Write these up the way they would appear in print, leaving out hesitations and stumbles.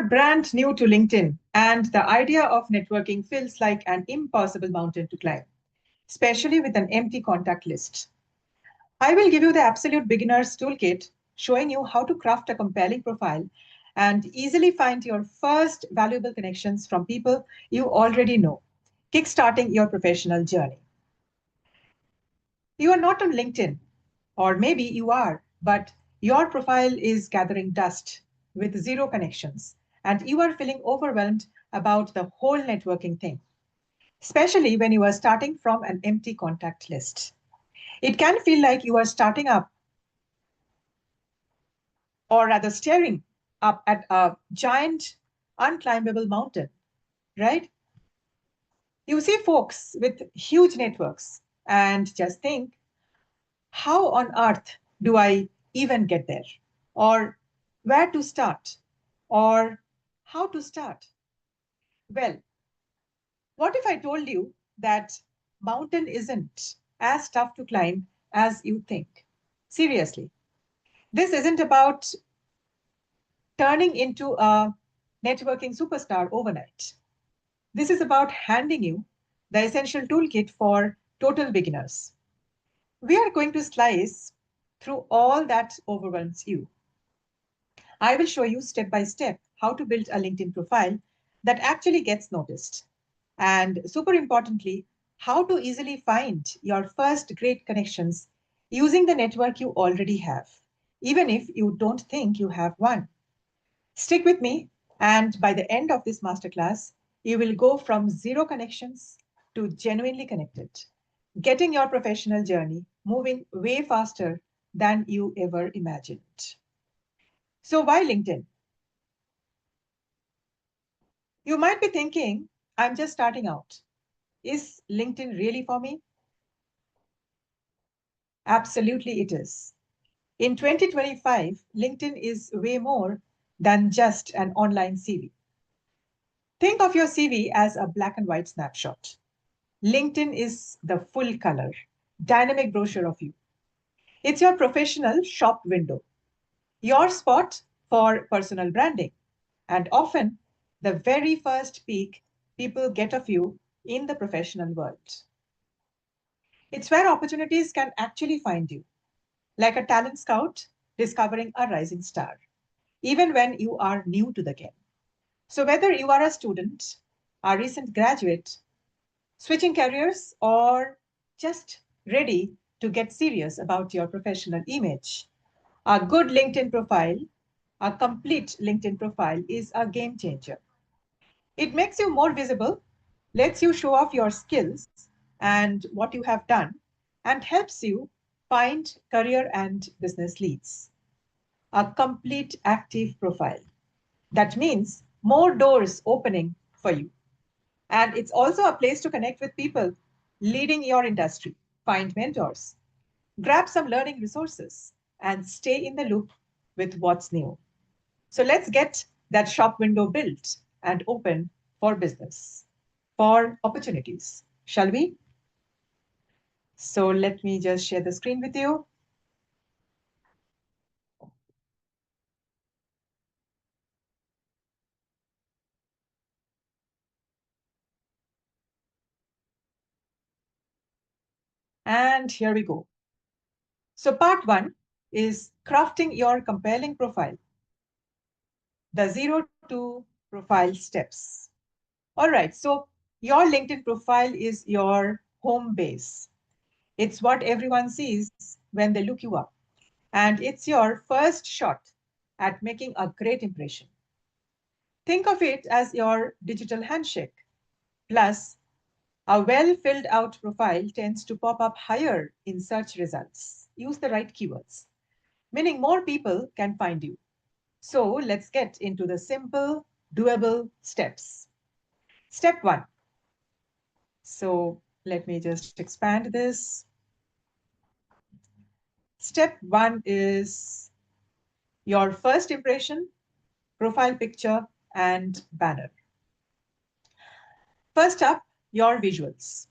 brand new to LinkedIn, and the idea of networking feels like an impossible mountain to climb, especially with an empty contact list. I will give you the absolute beginner's toolkit, showing you how to craft a compelling profile and easily find your first valuable connections from people you already know, kickstarting your professional journey. You are not on LinkedIn, or maybe you are, but your profile is gathering dust with zero connections, and you are feeling overwhelmed about the whole networking thing, especially when you are starting from an empty contact list. It can feel like you are starting up, or rather staring up at a giant, unclimbable mountain, right? You see folks with huge networks and just think, how on earth do I even get there? Or where to start? Or how to start? Well, what if I told you that mountain isn't as tough to climb as you think? Seriously, this isn't about turning into a networking superstar overnight. This is about handing you the essential toolkit for total beginners. We are going to slice through all that overwhelms you. I will show you step by step how to build a LinkedIn profile that actually gets noticed. And super importantly, how to easily find your first great connections using the network you already have, even if you don't think you have one. Stick with me, and by the end of this masterclass, you will go from zero connections to genuinely connected, getting your professional journey moving way faster than you ever imagined. So, why LinkedIn? You might be thinking, I'm just starting out. Is LinkedIn really for me? Absolutely, it is. In 2025, LinkedIn is way more than just an online CV. Think of your CV as a black and white snapshot. LinkedIn is the full color, dynamic brochure of you. It's your professional shop window, your spot for personal branding, and often the very first peek people get of you in the professional world. It's where opportunities can actually find you, like a talent scout discovering a rising star, even when you are new to the game. So, whether you are a student, a recent graduate, switching careers, or just ready to get serious about your professional image, a good LinkedIn profile, a complete LinkedIn profile, is a game changer. It makes you more visible, lets you show off your skills and what you have done, and helps you find career and business leads. A complete active profile. That means more doors opening for you. And it's also a place to connect with people leading your industry, find mentors, grab some learning resources, and stay in the loop with what's new. So let's get that shop window built and open for business, for opportunities, shall we? So let me just share the screen with you. And here we go. So part one is crafting your compelling profile, the 0 to profile steps. All right, so your LinkedIn profile is your home base. It's what everyone sees when they look you up. And it's your first shot at making a great impression. Think of it as your digital handshake. Plus, a well filled out profile tends to pop up higher in search results. Use the right keywords, meaning more people can find you. So let's get into the simple, doable steps. Step one. So let me just expand this. Step one is your first impression, profile picture, and banner. First up, your visuals.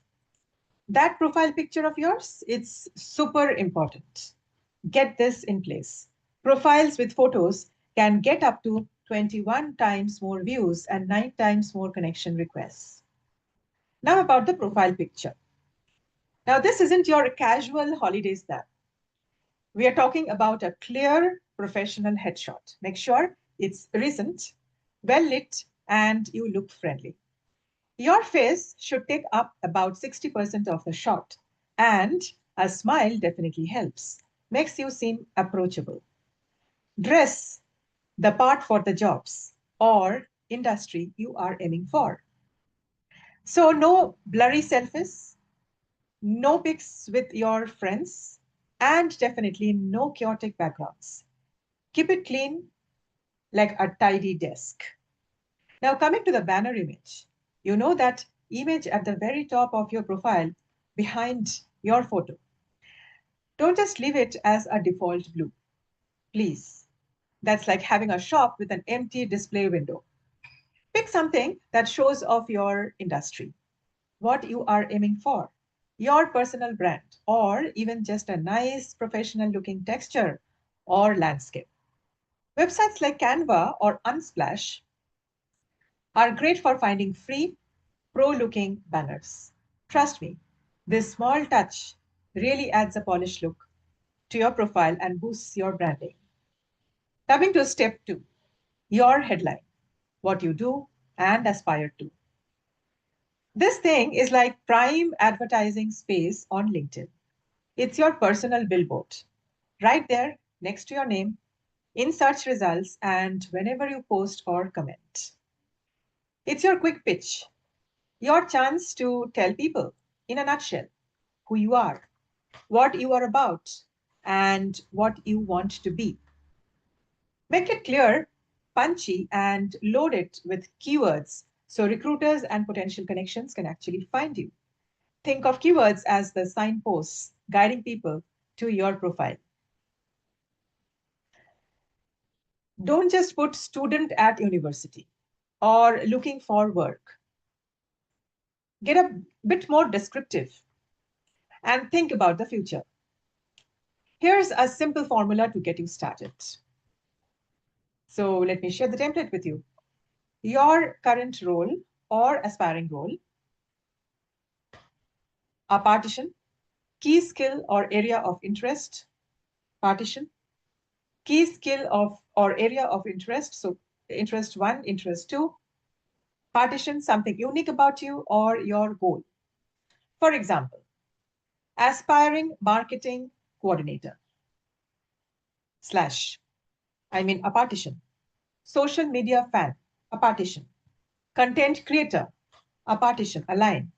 That profile picture of yours, it's super important. Get this in place. Profiles with photos can get up to 21 times more views, and 9 times more connection requests. Now about the profile picture. Now this isn't your casual holiday snap. We are talking about a clear professional headshot. Make sure it's recent, well lit, and you look friendly. Your face should take up about 60% of the shot, and a smile definitely helps. Makes you seem approachable. Dress the part for the jobs or industry you are aiming for. So, no blurry selfies, no pics with your friends, and definitely no chaotic backgrounds. Keep it clean like a tidy desk. Now, coming to the banner image, you know that image at the very top of your profile behind your photo. Don't just leave it as a default blue, please. That's like having a shop with an empty display window. Pick something that shows off your industry, what you are aiming for, your personal brand, or even just a nice professional looking texture or landscape. Websites like Canva or Unsplash are great for finding free, pro looking banners. Trust me, this small touch really adds a polished look to your profile and boosts your branding. Coming to step two, your headline, what you do and aspire to. This thing is like prime advertising space on LinkedIn. It's your personal billboard, right there next to your name, in search results, and whenever you post or comment. It's your quick pitch, your chance to tell people, in a nutshell, who you are, what you are about, and what you want to be. Make it clear, punchy, and load it with keywords so recruiters and potential connections can actually find you. Think of keywords as the signposts guiding people to your profile. Don't just put student at university or looking for work. Get a bit more descriptive and think about the future. Here's a simple formula to get you started. So let me share the template with you. Your current role or aspiring role, a partition, key skill or area of interest, partition, key skill of or area of interest. So interest one, interest two, partition something unique about you or your goal. For example, aspiring marketing coordinator slash, a partition, social media fan, a partition, content creator, a partition, a line,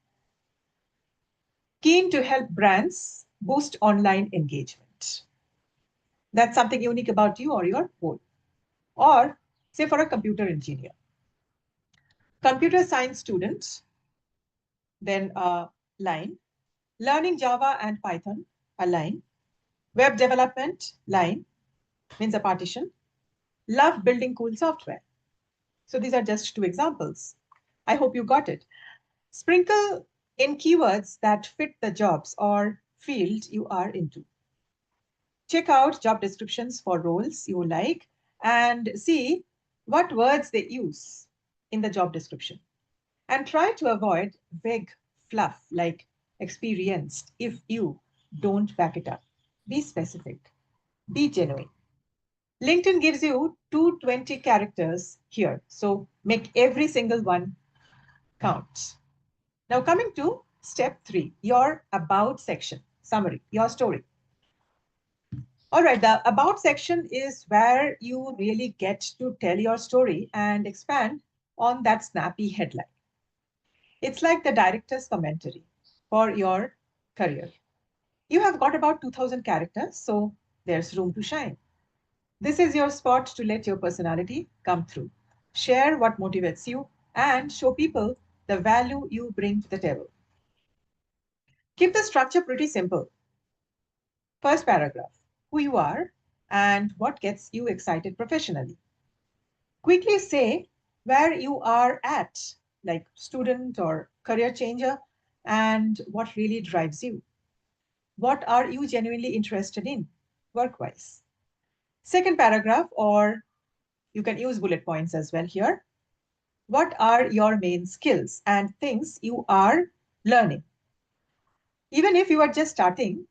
keen to help brands boost online engagement. That's something unique about you or your goal. Or say for a computer engineer, computer science student, then a line, learning Java and Python, a line, web development, line, means a partition, love building cool software. So these are just two examples. I hope you got it. Sprinkle in keywords that fit the jobs or field you are into. Check out job descriptions for roles you like and see what words they use in the job description. And try to avoid vague fluff like experienced if you don't back it up. Be specific, be genuine. LinkedIn gives you 220 characters here, so make every single one count. Now, coming to step three, your about section, summary, your story. All right, the about section is where you really get to tell your story and expand on that snappy headline. It's like the director's commentary for your career. You have got about 2000 characters, so there's room to shine. This is your spot to let your personality come through. Share what motivates you and show people the value you bring to the table. Keep the structure pretty simple. First paragraph, who you are and what gets you excited professionally. Quickly say where you are at, like student or career changer, and what really drives you. What are you genuinely interested in work-wise? Second paragraph or You can use bullet points as well here. What are your main skills and things you are learning? Even if you are just starting,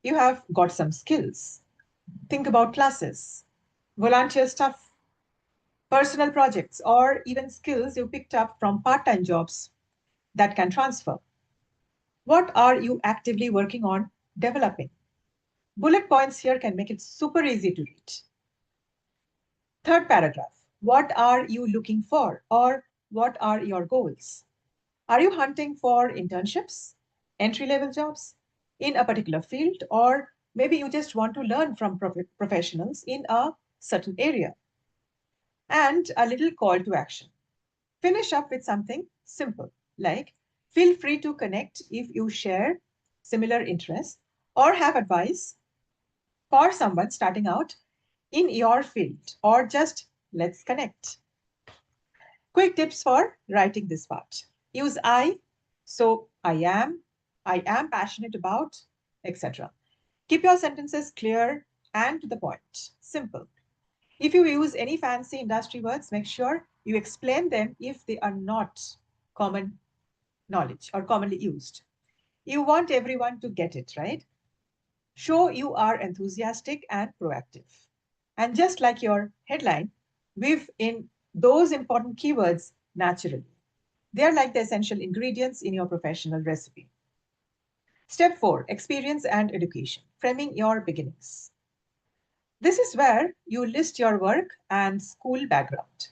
you have got some skills. Think about classes, volunteer stuff, personal projects, or even skills you picked up from part-time jobs that can transfer. What are you actively working on developing? Bullet points here can make it super easy to read. Third paragraph, what are you looking for or what are your goals? Are you hunting for internships, entry-level jobs in a particular field, or maybe you just want to learn from professionals in a certain area? And a little call to action. Finish up with something simple, like feel free to connect if you share similar interests or have advice for someone starting out in your field, or just let's connect. Quick tips for writing this part. Use I, so I am passionate about, etc. Keep your sentences clear and to the point. Simple. If you use any fancy industry words, make sure you explain them if they are not common knowledge or commonly used. You want everyone to get it, right? Show you are enthusiastic and proactive. And just like your headline, weave in those important keywords naturally. They are like the essential ingredients in your professional recipe. Step 4, experience and education, framing your beginnings. This is where you list your work and school background.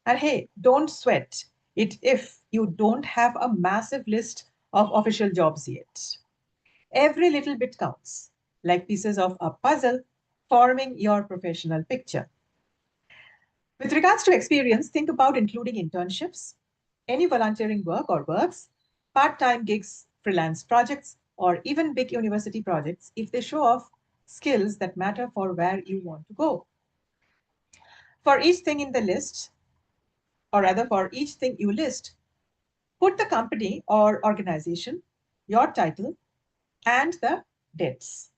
And hey, don't sweat it if you don't have a massive list of official jobs yet. Every little bit counts, like pieces of a puzzle forming your professional picture. With regards to experience, think about including internships, any volunteering work or works, part-time gigs, freelance projects, or even big university projects if they show off skills that matter for where you want to go. For each thing in the list, or rather for each thing you list, put the company or organization, your title, and the dates.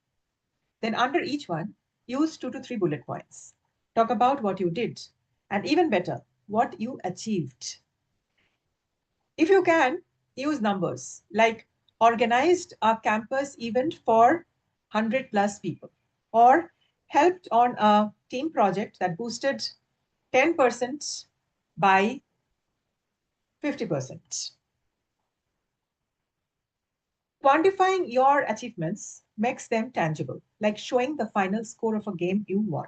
Then under each one, use 2 to 3 bullet points. Talk about what you did, and even better, what you achieved. If you can, use numbers, like organized a campus event for 100 plus people, or helped on a team project that boosted 10% by 50%. Quantifying your achievements makes them tangible, like showing the final score of a game you won.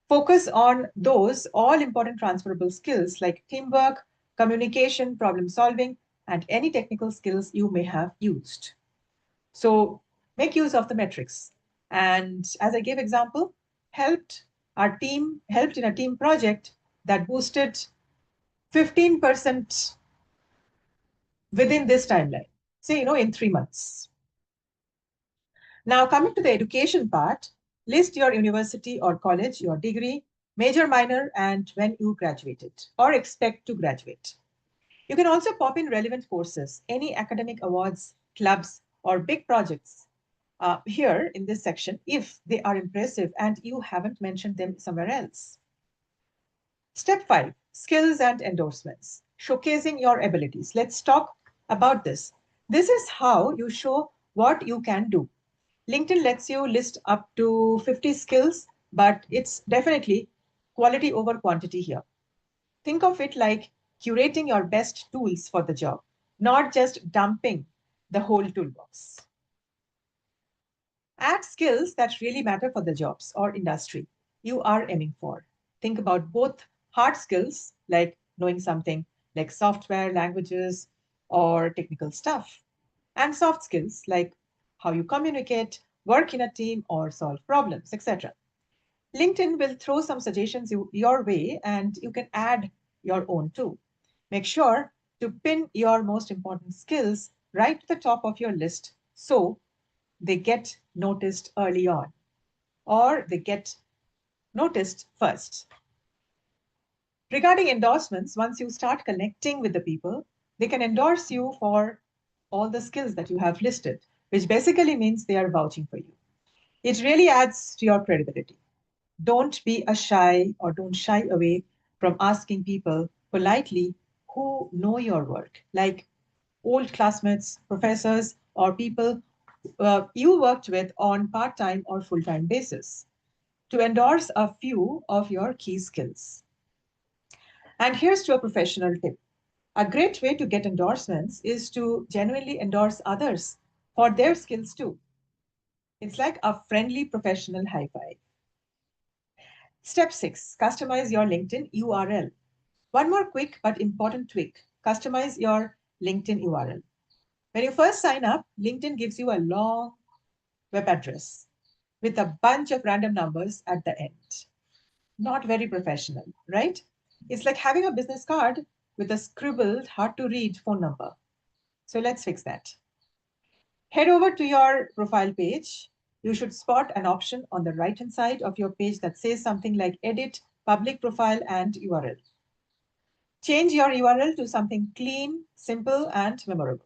Focus on those all important transferable skills like teamwork, communication, problem solving, and any technical skills you may have used. So make use of the metrics. And as I gave example, helped in a team project that boosted 15% within this timeline, say, in 3 months. Now, coming to the education part, list your university or college, your degree, major, minor, and when you graduated or expect to graduate. You can also pop in relevant courses, any academic awards, clubs, or big projects here in this section if they are impressive and you haven't mentioned them somewhere else. Step 5, skills and endorsements, showcasing your abilities. Let's talk about this. This is how you show what you can do. LinkedIn lets you list up to 50 skills, but it's definitely quality over quantity here. Think of it like curating your best tools for the job, not just dumping the whole toolbox. Add skills that really matter for the jobs or industry you are aiming for. Think about both hard skills, like knowing something like software, languages, or technical stuff, and soft skills, like how you communicate, work in a team, or solve problems, etc. LinkedIn will throw some suggestions your way, and you can add your own too. Make sure to pin your most important skills right to the top of your list so they get noticed early on or they get noticed first. Regarding endorsements, once you start connecting with the people, they can endorse you for all the skills that you have listed, which basically means they are vouching for you. It really adds to your credibility. Don't be don't shy away from asking people politely who know your work, like old classmates, professors, or people you worked with on part-time or full-time basis to endorse a few of your key skills. And here's to a professional tip. A great way to get endorsements is to genuinely endorse others for their skills too. It's like a friendly professional high five. Step 6, customize your LinkedIn URL. One more quick but important tweak, customize your LinkedIn URL. When you first sign up, LinkedIn gives you a long web address with a bunch of random numbers at the end. Not very professional, right? It's like having a business card with a scribbled, hard to read phone number. So let's fix that. Head over to your profile page. You should spot an option on the right hand side of your page that says something like edit, public profile, and URL. Change your URL to something clean, simple, and memorable.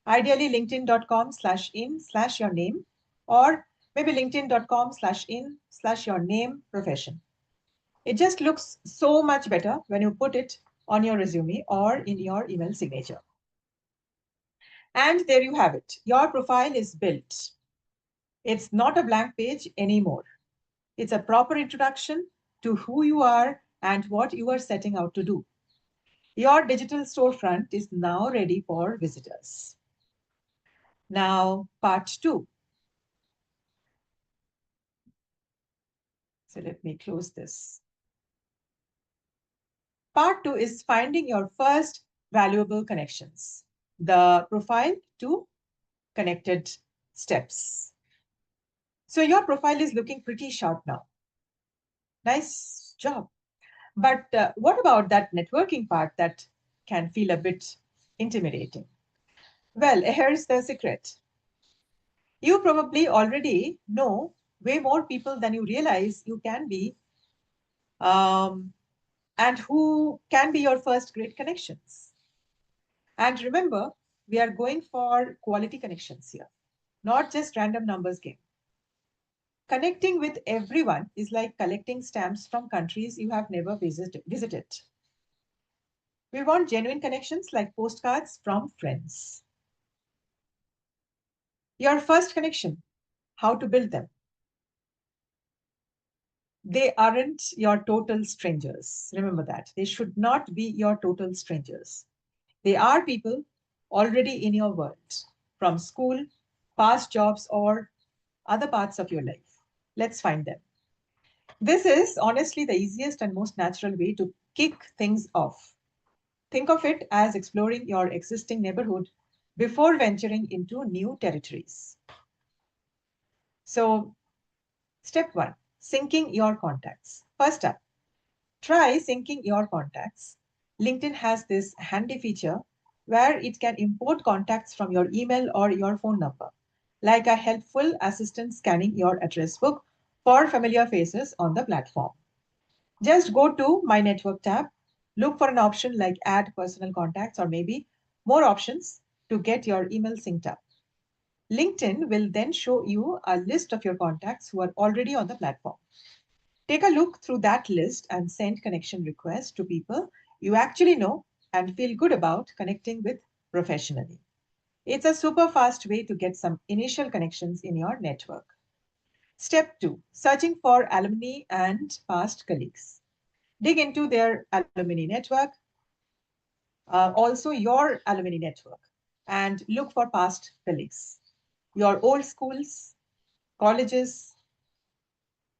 Ideally, linkedin.com/in/your name, or maybe linkedin.com/in/your name profession. It just looks so much better when you put it on your resume or in your email signature. And there you have it. Your profile is built. It's not a blank page anymore. It's a proper introduction to who you are and what you are setting out to do. Your digital storefront is now ready for visitors. Now, part 2. So let me close this. Part 2 is finding your first valuable connections. The profile to connected steps. So your profile is looking pretty sharp now. Nice job. But what about that networking part that can feel a bit intimidating? Well, here's the secret. You probably already know way more people than you realize you can be, um, and who can be your first great connections. And remember, we are going for quality connections here, not just random numbers game. Connecting with everyone is like collecting stamps from countries you have never visited. We want genuine connections like postcards from friends. Your first connection, how to build them. They aren't your total strangers. Remember that. They should not be your total strangers. They are people already in your world from school, past jobs, or other parts of your life. Let's find them. This is honestly the easiest and most natural way to kick things off. Think of it as exploring your existing neighborhood before venturing into new territories. So, step 1, syncing your contacts. First up, try syncing your contacts. LinkedIn has this handy feature where it can import contacts from your email or your phone number, like a helpful assistant scanning your address book for familiar faces on the platform. Just go to My Network tab, look for an option like Add Personal Contacts or maybe more options to get your email synced up. LinkedIn will then show you a list of your contacts who are already on the platform. Take a look through that list and send connection requests to people you actually know and feel good about connecting with professionally. It's a super fast way to get some initial connections in your network. Step 2, searching for alumni and past colleagues. Dig into their alumni network, also your alumni network, and look for past colleagues, your old schools, colleges,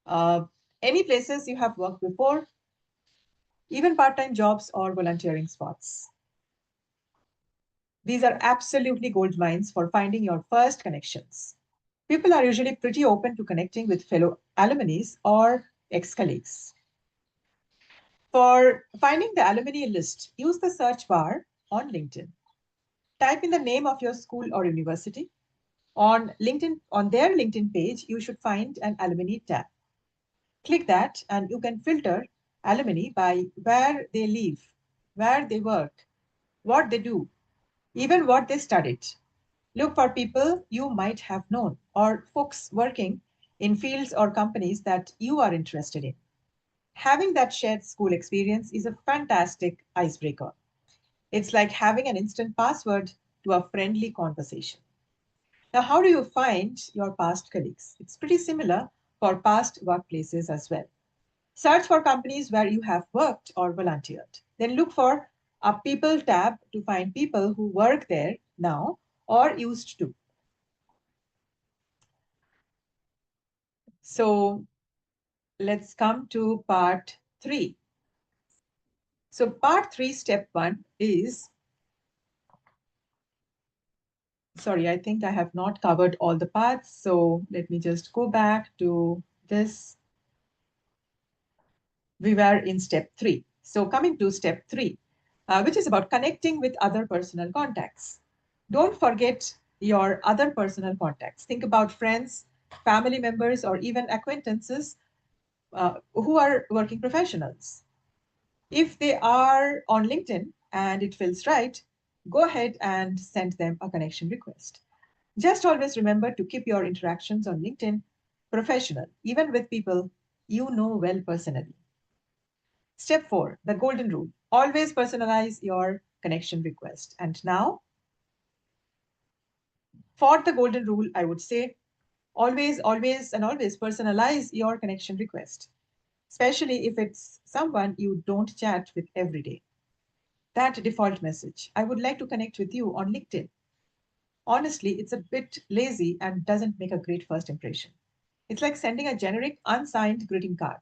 uh, any places you have worked before, even part-time jobs or volunteering spots. These are absolutely gold mines for finding your first connections. People are usually pretty open to connecting with fellow alumni or ex-colleagues. For finding the alumni list, use the search bar on LinkedIn. Type in the name of your school or university. On LinkedIn, on their LinkedIn page, you should find an alumni tab. Click that and you can filter alumni by where they live, where they work, what they do, even what they studied. Look for people you might have known or folks working in fields or companies that you are interested in. Having that shared school experience is a fantastic icebreaker. It's like having an instant password to a friendly conversation. Now, how do you find your past colleagues? It's pretty similar for past workplaces as well. Search for companies where you have worked or volunteered. Then look for a people tab to find people who work there now or used to. So let's come to part 3. So part 3, step 1 is, sorry, I think I have not covered all the parts. So let me just go back to this. We were in step 3. So coming to step 3, which is about connecting with other personal contacts. Don't forget your other personal contacts. Think about friends, family members, or even acquaintances who are working professionals. If they are on LinkedIn and it feels right, go ahead and send them a connection request. Just always remember to keep your interactions on LinkedIn professional, even with people you know well personally. Step 4, the golden rule. Always personalize your connection request. And now, for the golden rule, I would say always, always, and always personalize your connection request, especially if it's someone you don't chat with every day. That default message, I would like to connect with you on LinkedIn. Honestly, it's a bit lazy and doesn't make a great first impression. It's like sending a generic, unsigned greeting card.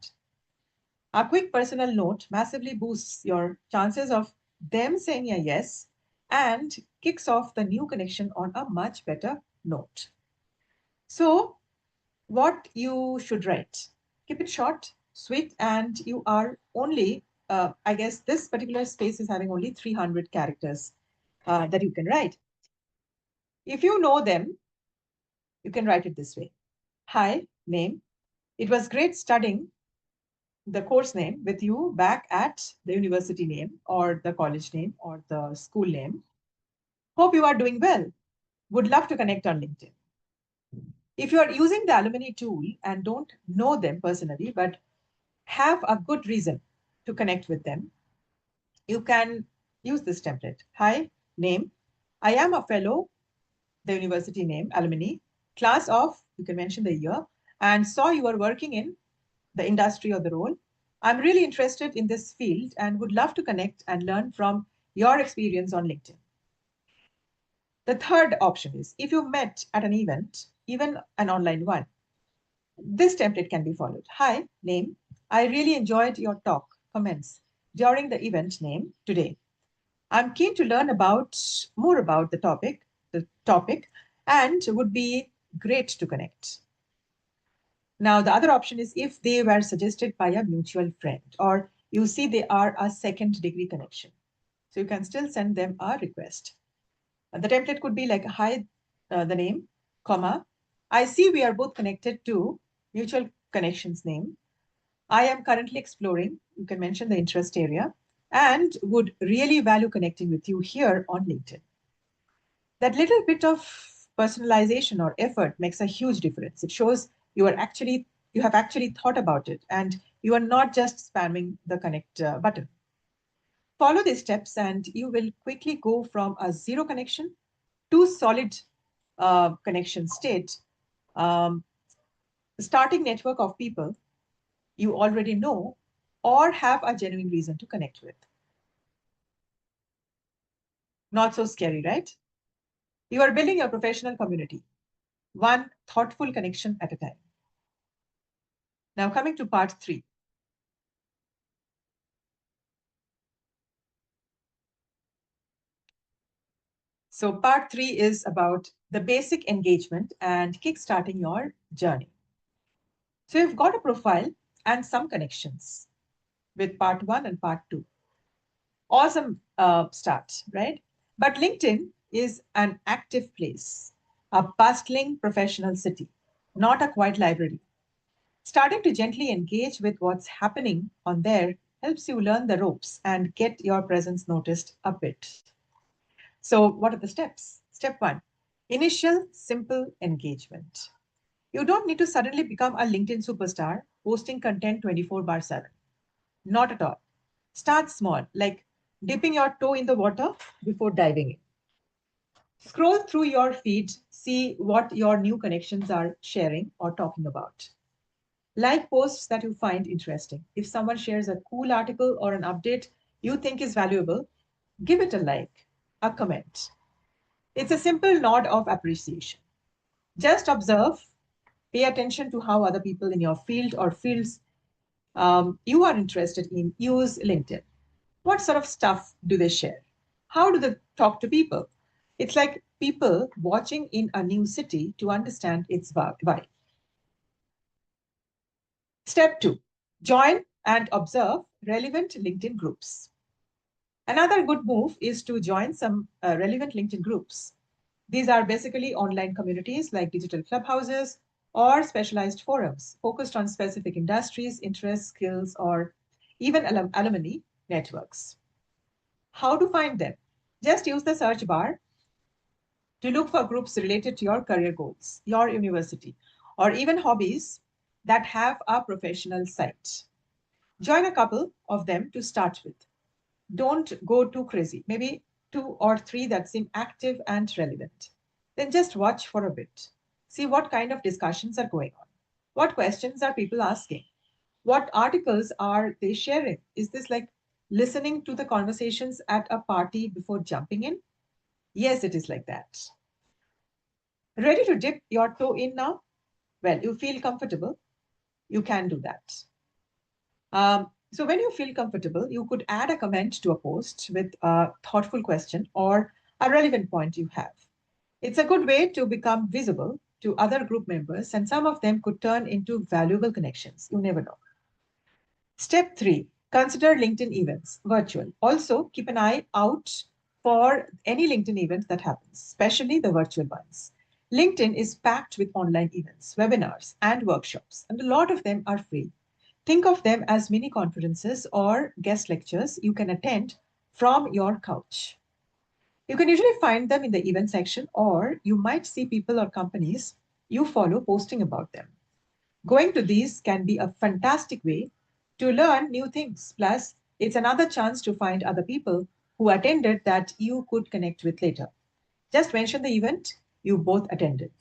A quick personal note massively boosts your chances of them saying a yes and kicks off the new connection on a much better note. So, what you should write? Keep it short, sweet, and you are only, I guess this particular space is having only 300 characters that you can write. If you know them, you can write it this way. Hi, name. It was great studying the course name with you back at the university name or the college name or the school name. Hope you are doing well. Would love to connect on LinkedIn. If you are using the alumni tool and don't know them personally, but have a good reason to connect with them, you can use this template. Hi, name. I am a fellow, the university name, alumni, class of, you can mention the year, and saw you are working in the industry or the role. I'm really interested in this field and would love to connect and learn from your experience on LinkedIn. The third option is if you met at an event, even an online one, this template can be followed. Hi, name. I really enjoyed your talk, comments during the event name today. I'm keen to learn about more about the topic, and would be great to connect. Now, the other option is if they were suggested by a mutual friend, or you see they are a second degree connection. So you can still send them a request. The template could be like, hi, the name, comma. I see we are both connected to mutual connections name. I am currently exploring, you can mention the interest area, and would really value connecting with you here on LinkedIn. That little bit of personalization or effort makes a huge difference. It shows you have actually thought about it and you are not just spamming the connect button. Follow these steps and you will quickly go from a zero connection to solid connection state, um, starting network of people you already know or have a genuine reason to connect with. Not so scary, right? You are building your professional community, one thoughtful connection at a time. Now, coming to part 3. So, part 3 is about the basic engagement and kickstarting your journey. So, you've got a profile and some connections with part 1 and part 2. Awesome start, right? But LinkedIn is an active place, a bustling professional city, not a quiet library. Starting to gently engage with what's happening on there helps you learn the ropes and get your presence noticed a bit. So, what are the steps? Step 1, initial simple engagement. You don't need to suddenly become a LinkedIn superstar posting content 24/7. Not at all. Start small, like dipping your toe in the water before diving in. Scroll through your feed, see what your new connections are sharing or talking about. Like posts that you find interesting. If someone shares a cool article or an update you think is valuable, give it a like, a comment. It's a simple nod of appreciation. Just observe, pay attention to how other people in your field or fields you are interested in use LinkedIn. What sort of stuff do they share? How do they talk to people? It's like people watching in a new city to understand its vibe. Step two, join and observe relevant LinkedIn groups. Another good move is to join some relevant LinkedIn groups. These are basically online communities like digital clubhouses or specialized forums focused on specific industries, interests, skills, or even alumni networks. How to find them? Just use the search bar to look for groups related to your career goals, your university, or even hobbies that have a professional site. Join a couple of them to start with. Don't go too crazy, maybe two or three that seem active and relevant. Then just watch for a bit. See what kind of discussions are going on. What questions are people asking? What articles are they sharing? Is this like listening to the conversations at a party before jumping in? Yes, it is like that. Ready to dip your toe in now? Well, you feel comfortable, you can do that. So when you feel comfortable, you could add a comment to a post with a thoughtful question or a relevant point you have. It's a good way to become visible to other group members, and some of them could turn into valuable connections. You never know. Step three, consider LinkedIn events, virtual. Also, keep an eye out for any LinkedIn event that happens, especially the virtual ones. LinkedIn is packed with online events, webinars, and workshops, and a lot of them are free. Think of them as mini conferences or guest lectures you can attend from your couch. You can usually find them in the event section, or you might see people or companies you follow posting about them. Going to these can be a fantastic way to learn new things. Plus, it's another chance to find other people who attended that you could connect with later. Just mention the event you both attended.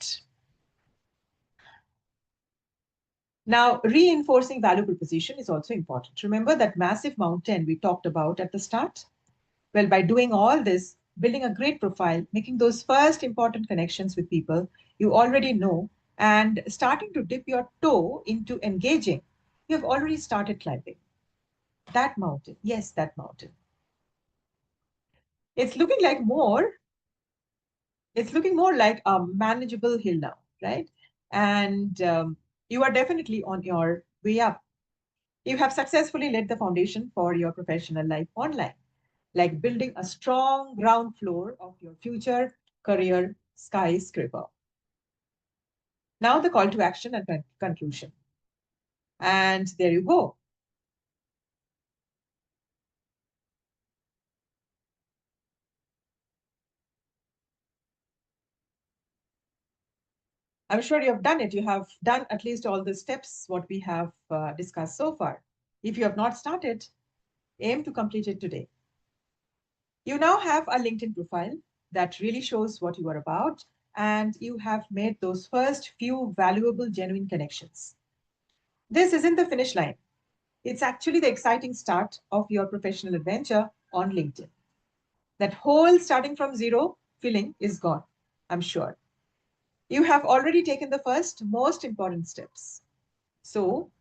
Now, reinforcing value proposition is also important. Remember that massive mountain we talked about at the start? Well, by doing all this, building a great profile, making those first important connections with people you already know, and starting to dip your toe into engaging, you have already started climbing that mountain. Yes, that mountain. It's looking like more, it's looking more like a manageable hill now, right? And you are definitely on your way up. You have successfully laid the foundation for your professional life online, like building a strong ground floor of your future career skyscraper. Now, the call to action and conclusion. And there you go. I'm sure you have done it. You have done at least all the steps, what we have discussed so far. If you have not started, aim to complete it today. You now have a LinkedIn profile that really shows what you are about, and you have made those first few valuable, genuine connections. This isn't the finish line. It's actually the exciting start of your professional adventure on LinkedIn. That whole starting from zero feeling is gone, I'm sure. You have already taken the first most important steps. So,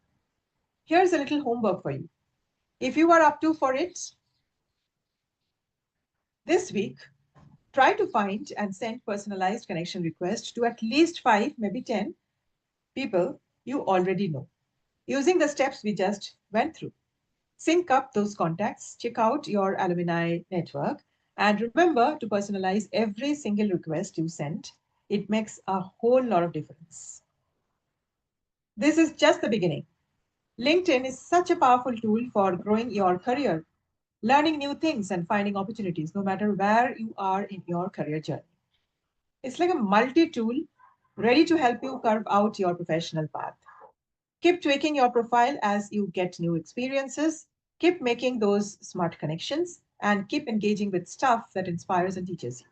here's a little homework for you. If you are up to for it this week, try to find and send personalized connection requests to at least 5, maybe 10 people you already know, using the steps we just went through. Sync up those contacts, check out your alumni network, and remember to personalize every single request you send. It makes a whole lot of difference. This is just the beginning. LinkedIn is such a powerful tool for growing your career, learning new things, and finding opportunities no matter where you are in your career journey. It's like a multi tool ready to help you carve out your professional path. Keep tweaking your profile as you get new experiences, keep making those smart connections, and keep engaging with stuff that inspires and teaches you.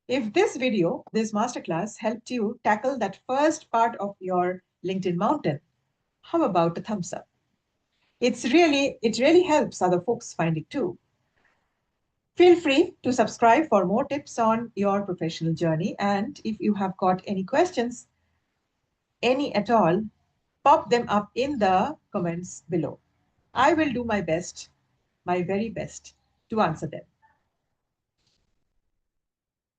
If this video, this masterclass, helped you tackle that first part of your LinkedIn mountain, how about a thumbs up? It really helps other folks find it too. Feel free to subscribe for more tips on your professional journey. And if you have got any questions, any at all, pop them up in the comments below. I will do my best, my very best, to answer them.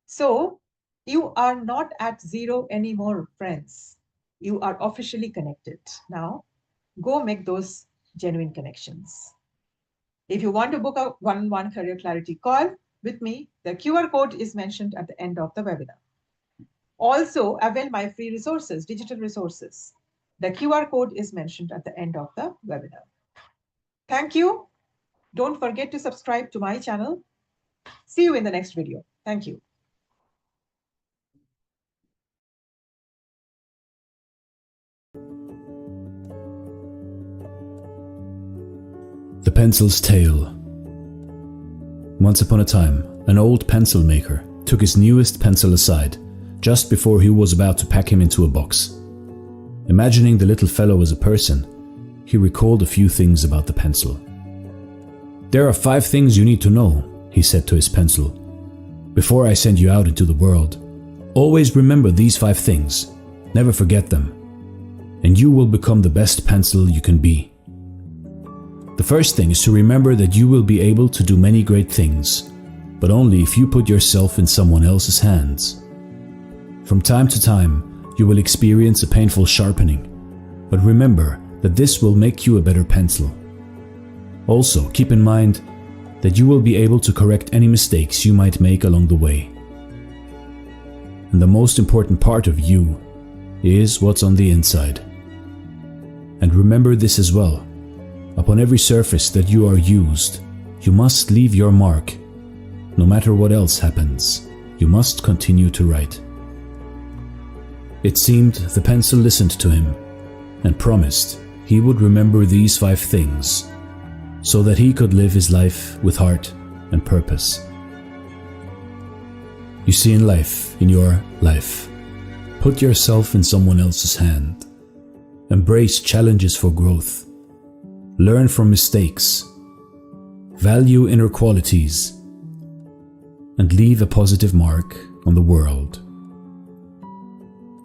So, you are not at zero anymore, friends. You are officially connected. Now, go make those genuine connections. If you want to book a one-on-one career clarity call with me, the QR code is mentioned at the end of the webinar. Also, avail my free resources, digital resources. The QR code is mentioned at the end of the webinar. Thank you. Don't forget to subscribe to my channel. See you in the next video. Thank you. The Pencil's Tale. Once upon a time, an old pencil maker took his newest pencil aside just before he was about to pack him into a box. Imagining the little fellow as a person, he recalled a few things about the pencil. "There are 5 things you need to know," he said to his pencil. "Before I send you out into the world, always remember these 5 things, never forget them, and you will become the best pencil you can be. The first thing is to remember that you will be able to do many great things, but only if you put yourself in someone else's hands. From time to time, you will experience a painful sharpening, but remember that this will make you a better pencil. Also, keep in mind that you will be able to correct any mistakes you might make along the way. And the most important part of you is what's on the inside. And remember this as well. Upon every surface that you are used, you must leave your mark. No matter what else happens, you must continue to write." It seemed the pencil listened to him and promised he would remember these 5 things so that he could live his life with heart and purpose. You see, in life, in your life, put yourself in someone else's hand. Embrace challenges for growth. Learn from mistakes, value inner qualities, and leave a positive mark on the world.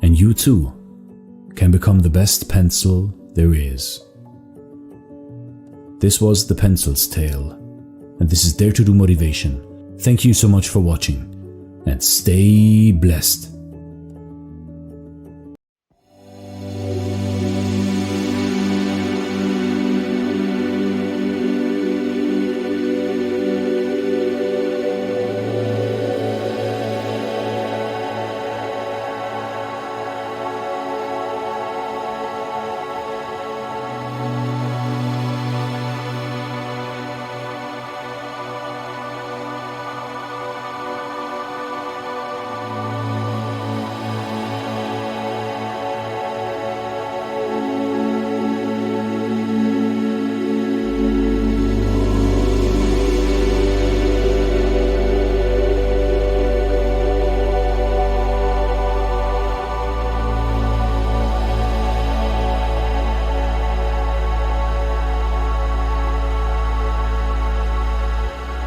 And you too can become the best pencil there is. This was The Pencil's Tale, and this is Dare to Do Motivation. Thank you so much for watching, and stay blessed.